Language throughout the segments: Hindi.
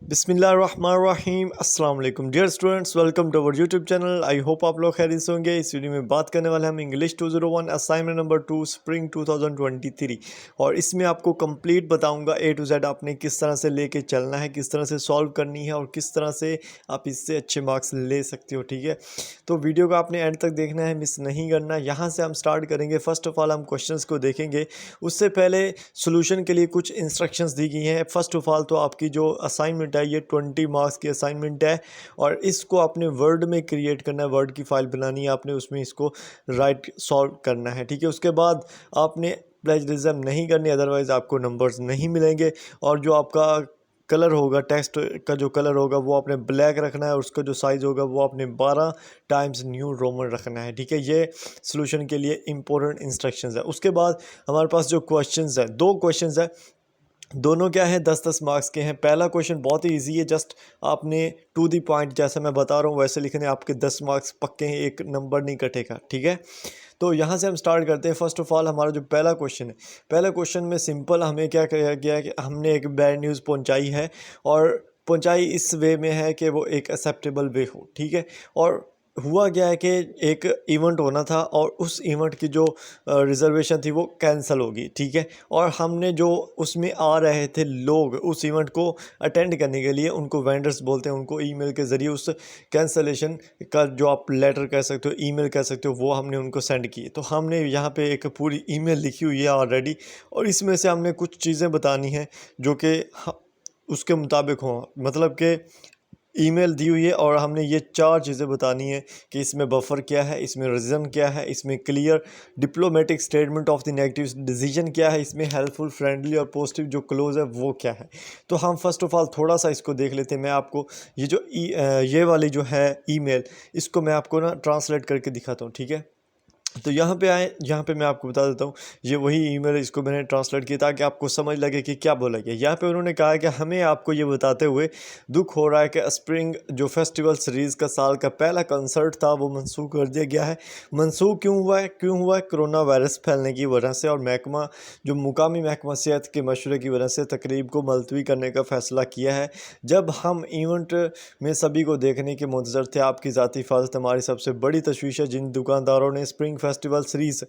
बिस्मिल्लाहिर्रहमानिर्रहीम अस्सलाम वालेकुम dear students, welcome to our YouTube channel. I hope आप लोग खैरियत से होंगे। इस वीडियो में बात करने वाले हम इंग्लिश 201 असाइनमेंट नंबर 2 स्प्रिंग 2023 और इसमें आपको कंप्लीट बताऊंगा ए टू जेड आपने किस तरह से लेके चलना है, किस तरह से सॉल्व करनी है और किस तरह से आप इससे अच्छे मार्क्स ले सकते हो। ठीक है, तो वीडियो को आपने एंड तक देखना है, मिस नहीं करना। यहाँ से हम स्टार्ट करेंगे। फर्स्ट ऑफ ऑल हम क्वेश्चंस को देखेंगे, उससे पहले सोल्यूशन के लिए कुछ इंस्ट्रक्शंस दी गई हैं। फर्स्ट ऑफ ऑल तो आपकी जो असाइनमेंट है ये 20 मार्क्स की असाइनमेंट है और इसको आपने वर्ड में क्रिएट करना है, वर्ड की फाइल बनानी है आपने, उसमें इसको राइट सॉल्व करना है। ठीक है, उसके बाद आपने प्लेजरिज्म नहीं करनी, अदरवाइज़ आपको नंबर्स नहीं मिलेंगे। और जो आपका कलर होगा, टेक्स्ट का जो कलर होगा वो आपने ब्लैक रखना है, उसका जो साइज़ होगा वो आपने 12 टाइम्स न्यू रोमन रखना है। ठीक है, ये सोल्यूशन के लिए इंपॉर्टेंट इंस्ट्रक्शंस है। उसके बाद हमारे पास जो क्वेश्चंस है, दो क्वेश्चंस है, दोनों क्या है 10-10 मार्क्स के हैं। पहला क्वेश्चन बहुत ही इजी है, जस्ट आपने टू दी पॉइंट जैसा मैं बता रहा हूँ वैसे लिखने, आपके 10 मार्क्स पक्के हैं, एक नंबर नहीं कटेगा। ठीक है, तो यहाँ से हम स्टार्ट करते हैं। फर्स्ट ऑफ ऑल हमारा जो पहला क्वेश्चन है, पहला क्वेश्चन में सिंपल हमें क्या किया गया है कि हमने एक बैड न्यूज़ पहुँचाई है और पहुँचाई इस वे में है कि वो एक एक्सेप्टेबल वे हो। ठीक है, और हुआ क्या है कि एक इवेंट होना था और उस इवेंट की जो रिज़र्वेशन थी वो कैंसिल होगी। ठीक है, और हमने जो उसमें आ रहे थे लोग उस इवेंट को अटेंड करने के लिए, उनको वेंडर्स बोलते हैं, उनको ईमेल के ज़रिए उस कैंसलेशन का जो आप लेटर कह सकते हो, ईमेल कह सकते हो, वो हमने उनको सेंड किए। तो हमने यहाँ पे एक पूरी ईमेल लिखी हुई है ऑलरेडी और इसमें से हमने कुछ चीज़ें बतानी हैं जो कि उसके मुताबिक हों, मतलब कि ईमेल दी हुई है और हमने ये 4 चीज़ें बतानी है कि इसमें बफर क्या है, इसमें रीज़न क्या है, इसमें clear diplomatic statement of the negative decision क्या है, इसमें हेल्पफुल, फ्रेंडली और पॉजिटिव जो क्लोज है वो क्या है। तो हम फर्स्ट ऑफ ऑल थोड़ा सा इसको देख लेते हैं। मैं आपको ये जो ये वाली जो है ईमेल, इसको मैं आपको ना ट्रांसलेट करके दिखाता हूँ। ठीक है, तो यहाँ पे आए, यहाँ पे मैं आपको बता देता हूँ, ये वही ईमेल, इसको मैंने ट्रांसलेट किया ताकि आपको समझ लगे कि क्या बोला गया। यहाँ पे उन्होंने कहा कि हमें आपको ये बताते हुए दुख हो रहा है कि स्प्रिंग जो फेस्टिवल सीरीज़ का साल का पहला कंसर्ट था वो मनसूख कर दिया गया है। मनसूख क्यों हुआ है? कोरोना वायरस फैलने की वजह से और महकमा जो मुकामी महकमा सेहत के मशवरे की वजह से तकरीब को मुलतवी करने का फ़ैसला किया है। जब हम इवेंट में सभी को देखने के मुंतज़र थे, आपकी ज़ाती हिफाजत हमारी सबसे बड़ी तशवीश है। जिन दुकानदारों ने स्प्रिंग फेस्टिवल सीरीज़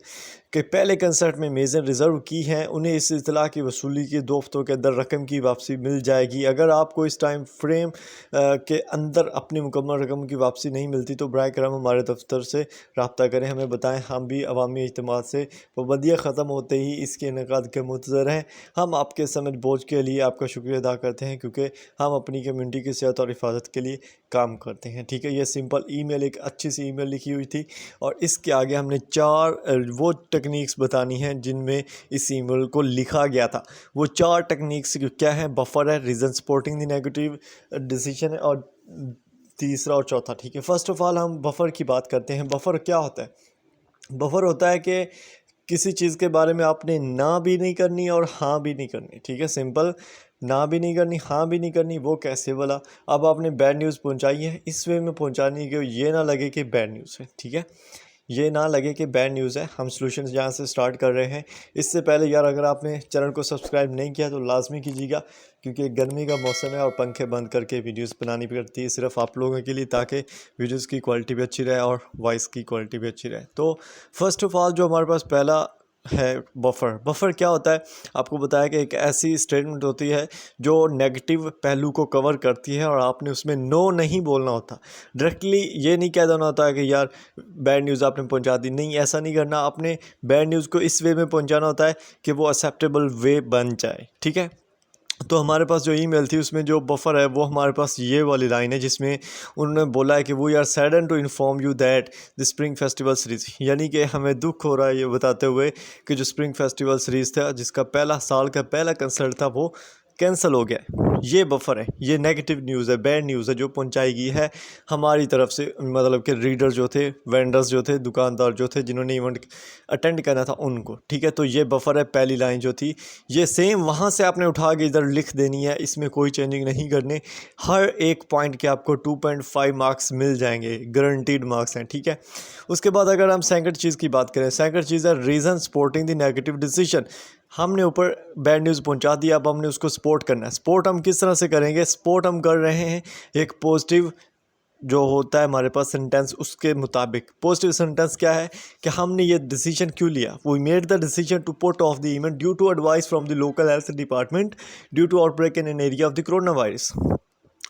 के पहले कंसर्ट में मेज़ें रिज़र्व की हैं, उन्हें इस इतला की वसूली के 2 हफ्तों के अंदर रकम की वापसी मिल जाएगी। अगर आपको इस टाइम फ्रेम के अंदर अपनी मुकम्मल रकम की वापसी नहीं मिलती तो बराए करम हमारे दफ्तर से रब्ता करें, हमें बताएं। हम भी अवामी इज्तिमा से पाबंदियाँ ख़त्म होते ही इसके इनेकाद के मुंतज़र हैं। हम आपके समझ बोझ के लिए आपका शुक्रिया अदा करते हैं क्योंकि हम अपनी कम्यूनिटी की सेहत और हिफाजत के लिए काम करते हैं। ठीक है, ये सिंपल ईमेल, एक अच्छी सी ईमेल लिखी हुई थी और इसके आगे हमने 4 वो टेक्निक्स बतानी हैं जिनमें इस ईमेल को लिखा गया था। वो 4 टेक्निक्स क्या है? बफर है, reason supporting the negative decision है और तीसरा और चौथा। ठीक है, फर्स्ट ऑफ ऑल हम बफर की बात करते हैं। बफर क्या होता है? बफर होता है कि किसी चीज़ के बारे में आपने ना भी नहीं करनी और हाँ भी नहीं करनी। ठीक है, सिंपल, ना भी नहीं करनी, हाँ भी नहीं करनी। वो कैसे वाला? अब आपने बैड न्यूज़ पहुंचाई है, इस वे में पहुंचानी कि ये ना लगे कि बैड न्यूज़ है। ठीक है, ये ना लगे कि बैड न्यूज़ है। हम सॉल्यूशंस यहाँ से स्टार्ट कर रहे हैं। इससे पहले यार अगर आपने चैनल को सब्सक्राइब नहीं किया तो लाजमी कीजिएगा क्योंकि गर्मी का मौसम है और पंखे बंद करके वीडियोस बनानी पड़ती है सिर्फ आप लोगों के लिए, ताकि वीडियोस की क्वालिटी भी अच्छी रहे और वॉइस की क्वालिटी भी अच्छी रहे। तो फर्स्ट ऑफ ऑल जो हमारे पास पहला है बफर। बफर क्या होता है? आपको बताया कि एक ऐसी स्टेटमेंट होती है जो नेगेटिव पहलू को कवर करती है और आपने उसमें नो नहीं बोलना होता। डायरेक्टली ये नहीं कह देना होता है कि यार बैड न्यूज़ आपने पहुंचा दी, नहीं, ऐसा नहीं करना। आपने बैड न्यूज़ को इस वे में पहुंचाना होता है कि वो एक्सेप्टेबल वे बन जाए। ठीक है, तो हमारे पास जो ईमेल थी उसमें जो बफर है वो हमारे पास ये वाली लाइन है जिसमें उन्होंने बोला है कि we are saddened to inform you that the spring festival series, यानी कि हमें दुख हो रहा है ये बताते हुए कि जो स्प्रिंग फेस्टिवल सीरीज़ था जिसका पहला साल का पहला कंसर्ट था वो कैंसिल हो गया है। ये बफर है, ये नेगेटिव न्यूज़ है, बैड न्यूज़ है जो पहुंचाई गई है हमारी तरफ से, मतलब कि रीडर जो थे, वेंडर्स जो थे, दुकानदार जो थे जिन्होंने इवेंट अटेंड करना था उनको। ठीक है, तो ये बफर है। पहली लाइन जो थी ये सेम वहाँ से आपने उठा के इधर लिख देनी है, इसमें कोई चेंजिंग नहीं करनी। हर एक पॉइंट के आपको 2.5 मार्क्स मिल जाएंगे, गारंटीड मार्क्स हैं। ठीक है, उसके बाद अगर हम सेकंड चीज़ की बात करें, सेकंड चीज़ है reason supporting the negative decision. हमने ऊपर बैड न्यूज़ पहुंचा दिया, अब हमने उसको सपोर्ट करना है। सपोर्ट हम किस तरह से करेंगे? सपोर्ट हम कर रहे हैं एक पॉजिटिव जो होता है हमारे पास सेंटेंस, उसके मुताबिक। पॉजिटिव सेंटेंस क्या है कि हमने ये डिसीजन क्यों लिया? We made the decision to put off the event due to advice from the local health department due to outbreak in an area of the corona virus.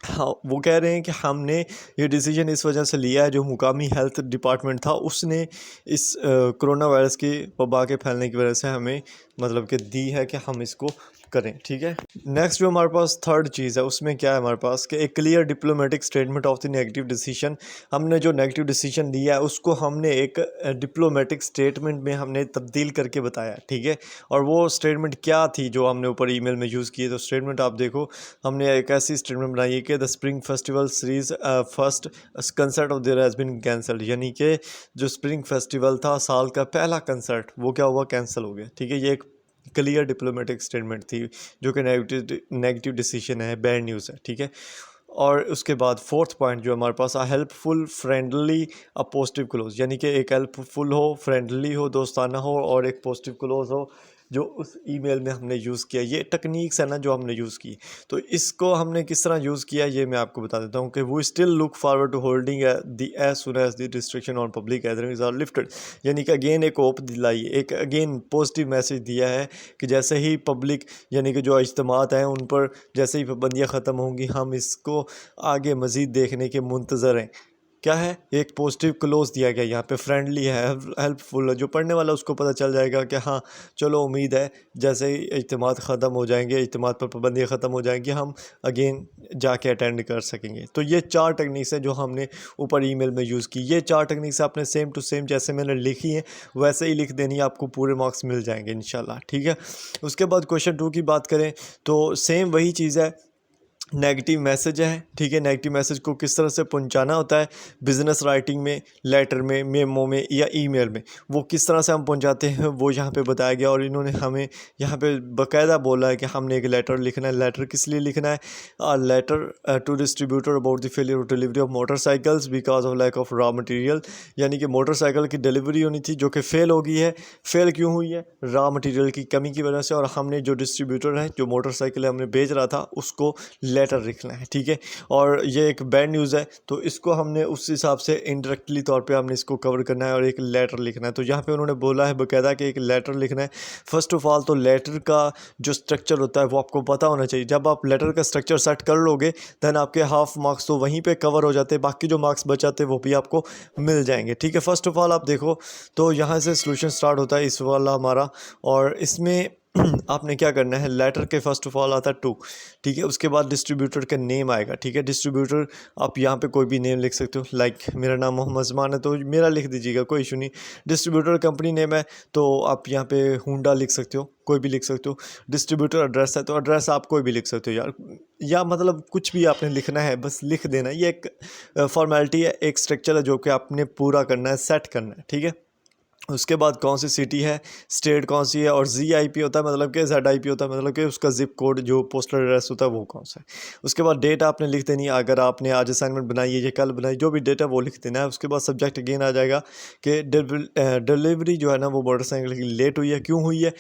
हाँ, वो कह रहे हैं कि हमने ये डिसीजन इस वजह से लिया है, जो मुकामी हेल्थ डिपार्टमेंट था उसने इस कोरोना वायरस की वबा के फैलने की वजह से हमें मतलब कि दी है कि हम इसको करें। ठीक है, नेक्स्ट जो हमारे पास थर्ड चीज़ है उसमें क्या है हमारे पास कि एक clear diplomatic statement of the negative decision. हमने जो नेगेटिव डिसीजन लिया है उसको हमने एक डिप्लोमेटिक स्टेटमेंट में हमने तब्दील करके बताया। ठीक है, और वो स्टेटमेंट क्या थी जो हमने ऊपर ईमेल में यूज़ की है? तो स्टेटमेंट आप देखो, हमने एक ऐसी स्टेटमेंट बनाई है कि the spring festival series first concert of their has been cancelled, यानी कि जो स्प्रिंग फेस्टिवल था, साल का पहला कंसर्ट, वो क्या हुआ? कैंसिल हो गया। ठीक है, ये एक क्लियर डिप्लोमेटिक स्टेटमेंट थी जो कि नेगेटिव डिसीजन है, बैड न्यूज़ है। ठीक है, और उसके बाद फोर्थ पॉइंट जो हमारे पास है, helpful friendly a positive close, यानी कि एक हेल्पफुल हो, फ्रेंडली हो, दोस्ताना हो, और एक पॉजिटिव क्लोज हो, जो उस ईमेल में हमने यूज़ किया। ये टेक्निक्स है ना जो हमने यूज़ की, तो इसको हमने किस तरह यूज़ किया ये मैं आपको बता देता हूँ कि वो still look forward to holding the as soon as the restriction on public gatherings are lifted, यानी कि अगेन एक होप दिलाई, एक अगेन पॉजिटिव मैसेज दिया है कि जैसे ही पब्लिक यानी कि जो इज्तिमात हैं उन पर जैसे ही पाबंदियाँ ख़त्म होंगी, हम इसको आगे मज़ीद देखने के मुंतज़र हैं। क्या है? एक पॉजिटिव क्लोज दिया गया यहाँ पे, फ्रेंडली है, हेल्पफुल है, जो पढ़ने वाला उसको पता चल जाएगा कि हाँ चलो उम्मीद है जैसे ही इज्तिमात ख़त्म हो जाएंगे, इज्तिमात पर पाबंदियाँ ख़त्म हो जाएंगी, हम अगेन जाके अटेंड कर सकेंगे। तो ये 4 टेक्निक्स हैं जो हमने ऊपर ईमेल में यूज़ की। ये 4 टेक्निक्स आपने सेम टू सेम जैसे मैंने लिखी हैं वैसे ही लिख देनी है, आपको पूरे मार्क्स मिल जाएंगे इंशाल्लाह। ठीक है, उसके बाद क्वेश्चन 2 की बात करें तो सेम वही चीज़ है, नेगेटिव मैसेज है। ठीक है, नेगेटिव मैसेज को किस तरह से पहुंचाना होता है बिज़नेस राइटिंग में, लेटर में, मेमो में या ईमेल में, वो किस तरह से हम पहुंचाते हैं वो यहाँ पे बताया गया। और इन्होंने हमें यहाँ पे बाकायदा बोला है कि हमने एक लेटर लिखना है। लेटर किस लिए लिखना है? Letter to distributor about the failure of delivery of motorcycles because of lack of raw material, यानी कि मोटरसाइकिल की डिलीवरी होनी थी जो कि फ़ेल हो गई है। फ़ेल क्यों हुई है? रॉ मटेरियल की कमी की वजह से। और हमने जो डिस्ट्रीब्यूटर है, जो मोटरसाइकिल हमने भेज रहा था, उसको लेटर लिखना है। ठीक है, और ये एक बैड न्यूज़ है तो इसको हमने उस हिसाब से इनडायरेक्टली तौर पे हमने इसको कवर करना है और एक लेटर लिखना है। तो यहाँ पे उन्होंने बोला है बाकायदा कि एक लेटर लिखना है। फर्स्ट ऑफ ऑल तो लेटर का जो स्ट्रक्चर होता है वो आपको पता होना चाहिए। जब आप लेटर का स्ट्रक्चर सेट कर लोगे दैन आपके हाफ मार्क्स तो वहीं पे कवर हो जाते हैं, बाकी जो मार्क्स बचाते हैं वो भी आपको मिल जाएंगे। ठीक है, फर्स्ट ऑफ ऑल आप देखो तो यहाँ से सोल्यूशन स्टार्ट होता है इस वाला हमारा, और इसमें आपने क्या करना है, लेटर के फर्स्ट ऑफ ऑल आता है टू। ठीक है, उसके बाद डिस्ट्रीब्यूटर का नेम आएगा। ठीक है, डिस्ट्रीब्यूटर आप यहाँ पे कोई भी नेम लिख सकते हो, लाइक मेरा नाम मोहम्मद ज़मान है तो मेरा लिख दीजिएगा, कोई इशू नहीं। डिस्ट्रीब्यूटर कंपनी नेम है तो आप यहाँ पे हुंडा लिख सकते हो, कोई भी लिख सकते हो। डिस्ट्रीब्यूटर एड्रेस है तो एड्रेस आप कोई भी लिख सकते हो यार, या मतलब कुछ भी आपने लिखना है बस लिख देना। ये एक फॉर्मेलिटी है, एक स्ट्रक्चर है जो कि आपने पूरा करना है, सेट करना है। ठीक है, उसके बाद कौन सी सिटी है, स्टेट कौन सी है, और ZIP होता है मतलब कि ZIP होता है मतलब कि उसका जिप कोड जो पोस्टल एड्रेस होता है वो कौन सा है। उसके बाद डेट आपने लिख देनी है, अगर आपने आज असाइनमेंट बनाई है या कल बनाई, जो भी डेट है वो लिख देना है। उसके बाद सब्जेक्ट अगेन आ जाएगा कि डिलीवरी जो है ना वो मोटरसाइकिल की लेट हुई है, क्यों हुई है?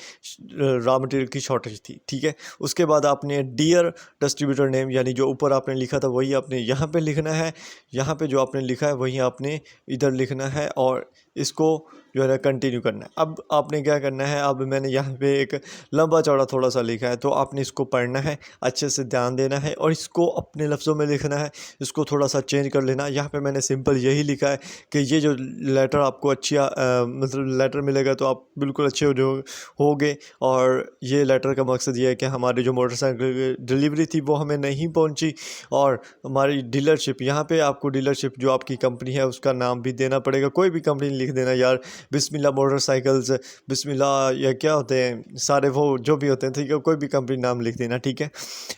रॉ मटेरियल की शॉर्टेज थी। ठीक है, उसके बाद आपने डियर डिस्ट्रीब्यूटर नेम, यानी जो ऊपर आपने लिखा था वही आपने यहाँ पर लिखना है, यहाँ पर जो आपने लिखा है वही आपने इधर लिखना है, और इसको जो है ना कंटिन्यू करना है। अब आपने क्या करना है, अब मैंने यहाँ पे एक लंबा चौड़ा थोड़ा सा लिखा है तो आपने इसको पढ़ना है, अच्छे से ध्यान देना है और इसको अपने लफ्ज़ों में लिखना है, इसको थोड़ा सा चेंज कर लेना। यहाँ पे मैंने सिंपल यही लिखा है कि ये जो लेटर आपको मतलब लेटर मिलेगा तो आप बिल्कुल अच्छे होगे, और ये लेटर का मकसद ये है कि हमारी जो मोटरसाइकिल की डिलीवरी थी वो हमें नहीं पहुँची, और हमारी डीलरशिप, यहाँ पर आपको डीलरशिप जो आपकी कंपनी है उसका नाम भी देना पड़ेगा, कोई भी कंपनी लिख देना यार, बिस्मिल्लाह मोटरसाइकिल्स, बिस्मिल्लाह या क्या होते हैं सारे वो जो भी होते हैं। ठीक है, कोई भी कंपनी नाम लिख देना। ठीक है,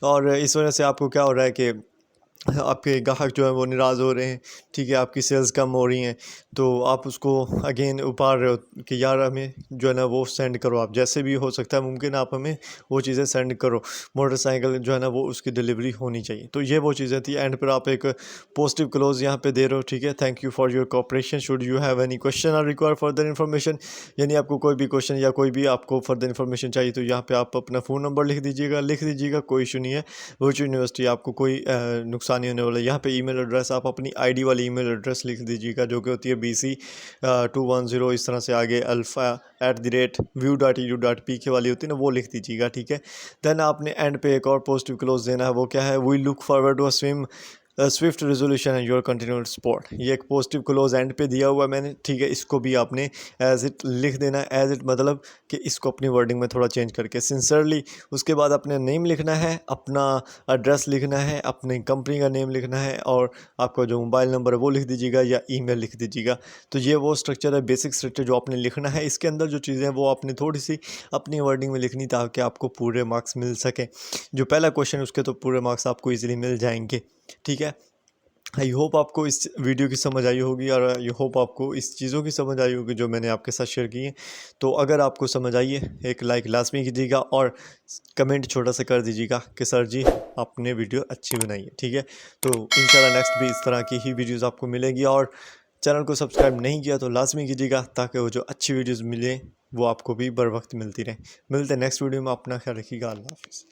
और इस वजह से आपको क्या हो रहा है कि आपके ग्राहक जो है वो नाराज़ हो रहे हैं, ठीक है, आपकी सेल्स कम हो रही हैं, तो आप उसको अगेन उपार रहे हो कि यार हमें जो है ना वो सेंड करो, आप जैसे भी हो सकता है मुमकिन आप हमें वो चीज़ें सेंड करो, मोटरसाइकिल जो है ना वो उसकी डिलीवरी होनी चाहिए। तो ये वो चीज़ें थी। एंड पर आप एक पॉजिटिव क्लोज यहाँ पे दे रहे हो, ठीक है। Thank you for your cooperation, should you have any question और रिक्वायर फर्दर इन्फॉर्मेशन, यानी आपको कोई भी क्वेश्चन या कोई भी आपको फर्दर इन्फॉर्मेशन चाहिए तो यहाँ पे आप अपना फ़ोन नंबर लिख दीजिएगा, कोई इशू नहीं है। वर्चुअल यूनिवर्सिटी आपको कोई नुकसान नहीं होने वाला। यहाँ पे ईमेल एड्रेस आप अपनी आईडी वाली ईमेल एड्रेस लिख दीजिएगा, जो कि होती है BC210 इस तरह से आगे alpha@view.edu.pk वाली होती है ना, वो लिख दीजिएगा, ठीक है। देन आपने एंड पे एक और पॉजिटिव क्लोज देना है, वो क्या है, we look forward to swift resolution and your continued support. ये एक पॉजिटिव क्लोज एंड पे दिया हुआ है मैंने, ठीक है। इसको भी आपने एज इट लिख देना है, एज इट मतलब कि इसको अपनी वर्डिंग में थोड़ा चेंज करके सिंसियरली। उसके बाद अपने नेम लिखना है, अपना एड्रेस लिखना है, अपनी कंपनी का नेम लिखना है, और आपका जो मोबाइल नंबर है वो लिख दीजिएगा या ईमेल लिख दीजिएगा। तो ये वो स्ट्रक्चर है, बेसिक स्ट्रक्चर जो आपने लिखना है। इसके अंदर जो चीज़ें हैं वो आपने थोड़ी सी अपनी वर्डिंग में लिखनी, ताकि आपको पूरे मार्क्स मिल सकें। जो पहला क्वेश्चन उसके तो पूरे मार्क्स आपको ईजिली मिल जाएंगे, ठीक है। आई होप आपको इस वीडियो की समझ आई होगी, और आई होप आपको इस चीज़ों की समझ आई होगी जो मैंने आपके साथ शेयर की है। तो अगर आपको समझ आई है, एक लाइक लाजमी कीजिएगा और कमेंट छोटा सा कर दीजिएगा कि सर जी आपने वीडियो अच्छी बनाई है, ठीक है। तो इंशाल्लाह नेक्स्ट भी इस तरह की ही वीडियोज़ आपको मिलेगी, और चैनल को सब्सक्राइब नहीं किया तो लाजमी कीजिएगा, ताकि वो जो अच्छी वीडियोज़ मिले वो आपको भी बर वक्त मिलती रहे। मिलते हैं नेक्स्ट वीडियो में, अपना ख्याल रखिएगा। अल्लाह हाफिज़।